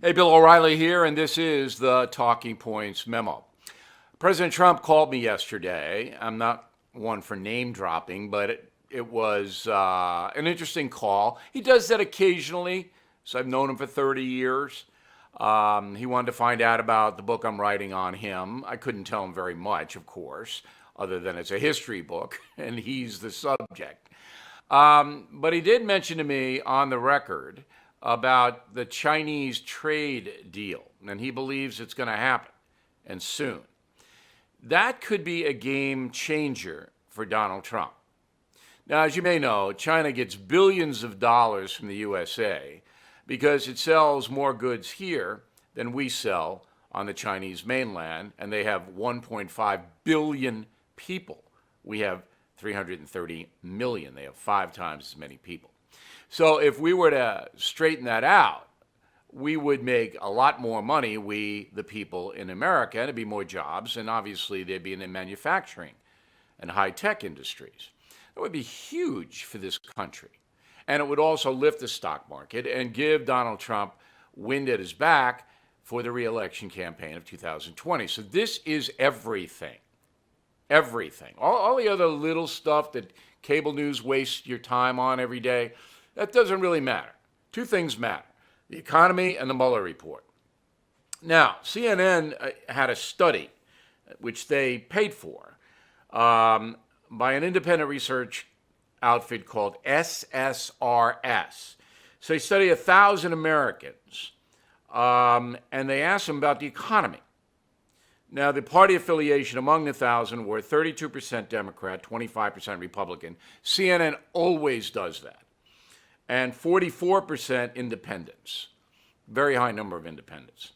Hey, Bill O'Reilly here, and this is the Talking Points Memo. President Trump called me yesterday. I'm not one for name dropping, but it was an interesting call. He does that occasionally, so I've known him for 30 years. He wanted to find out about the book I'm writing on him. I couldn't tell him very much, of course, other than it's a history book, and he's the subject. But he did mention to me on the record about the Chinese trade deal, and he believes it's going to happen, and soon. That could be a game changer for Donald Trump. Now, as you may know, China gets billions of dollars from the USA because it sells more goods here than we sell on the Chinese mainland, and they have 1.5 billion people. We have 330 million. They have 5 times as many people. So if we were to straighten that out, we would make a lot more money, we, the people in America, and it'd be more jobs, and obviously they'd be in the manufacturing and high-tech industries. It would be huge for this country. And it would also lift the stock market and give Donald Trump wind at his back for the reelection campaign of 2020. So this is everything. Everything. All the other little stuff that cable news wastes your time on every day, that doesn't really matter. 2 things matter: the economy and the Mueller report. Now, CNN had a study, which they paid for, by an independent research outfit called SSRS. So they studied 1,000 Americans, and they asked them about the economy. Now, the party affiliation among the 1,000 were 32% Democrat, 25% Republican. CNN always does that. And 44% independents. Very high number of independents.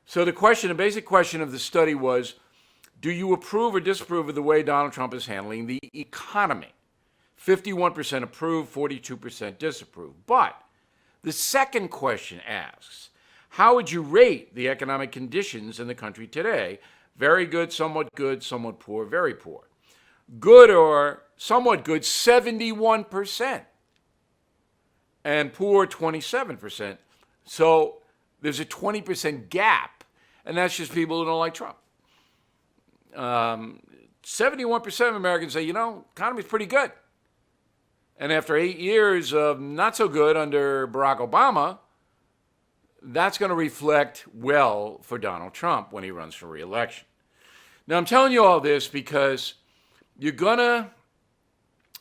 So the basic question of the study was, do you approve or disapprove of the way Donald Trump is handling the economy? 51% approve, 42% disapprove. But the second question asks, how would you rate the economic conditions in the country today? Very good, somewhat poor, very poor. Good or somewhat good, 71%. And poor, 27%. So there's a 20% gap, and that's just people who don't like Trump. 71% of Americans say, economy's pretty good. And after 8 years of not so good under Barack Obama, that's going to reflect well for Donald Trump when he runs for re-election. Now, I'm telling you all this because you're going to,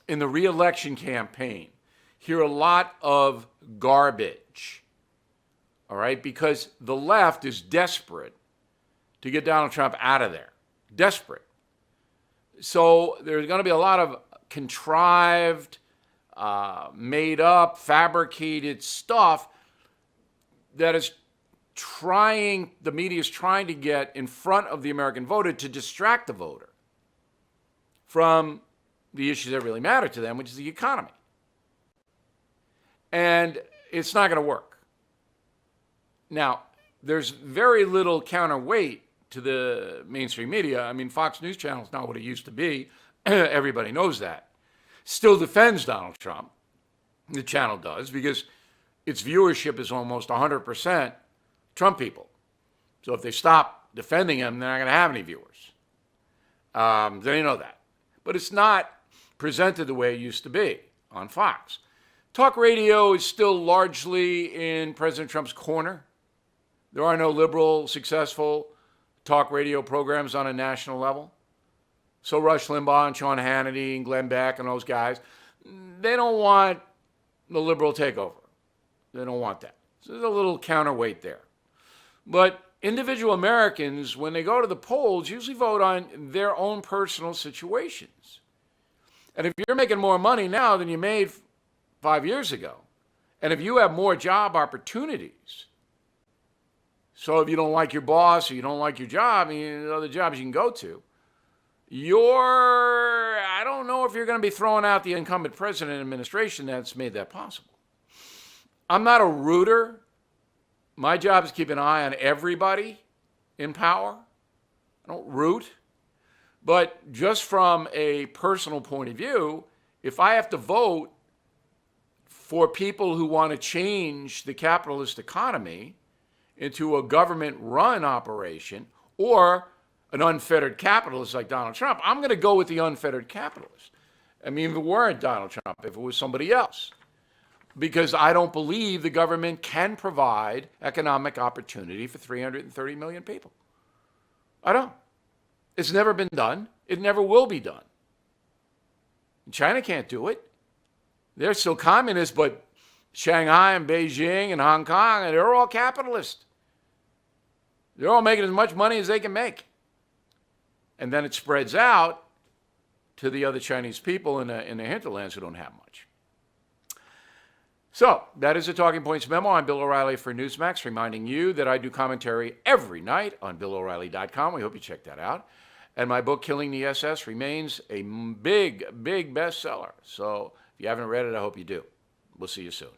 in the re-election campaign, hear a lot of garbage, all right? Because the left is desperate to get Donald Trump out of there. Desperate. So there's going to be a lot of contrived, made up, fabricated stuff that the media is trying to get in front of the American voter to distract the voter from the issues that really matter to them, which is the economy. And it's not going to work. Now, there's very little counterweight to the mainstream media. I mean, Fox News Channel is not what it used to be. Everybody knows that. Still defends Donald Trump. The channel does, because its viewership is almost 100% Trump people. So if they stop defending him, they're not going to have any viewers. They know that. But it's not presented the way it used to be on Fox. Talk radio is still largely in President Trump's corner. There are no liberal, successful talk radio programs on a national level. So Rush Limbaugh and Sean Hannity and Glenn Beck and those guys, they don't want the liberal takeover. They don't want that. So there's a little counterweight there. But individual Americans, when they go to the polls, usually vote on their own personal situations. And if you're making more money now than you made 5 years ago, and if you have more job opportunities, so if you don't like your boss or you don't like your job, and other jobs you can go to, I don't know if you're going to be throwing out the incumbent president administration that's made that possible. I'm not a rooter. My job is to keep an eye on everybody in power. I don't root. But just from a personal point of view, if I have to vote for people who want to change the capitalist economy into a government-run operation or an unfettered capitalist like Donald Trump, I'm going to go with the unfettered capitalist. I mean, if it weren't Donald Trump, if it was somebody else. Because I don't believe the government can provide economic opportunity for 330 million people. I don't. It's never been done. It never will be done. China can't do it. They're still communist, but Shanghai and Beijing and Hong Kong, and they're all capitalist. They're all making as much money as they can make. And then it spreads out to the other Chinese people in the hinterlands who don't have much. So that is the Talking Points Memo. I'm Bill O'Reilly for Newsmax, reminding you that I do commentary every night on BillO'Reilly.com. We hope you check that out. And my book, Killing the SS, remains a big, big bestseller. So if you haven't read it, I hope you do. We'll see you soon.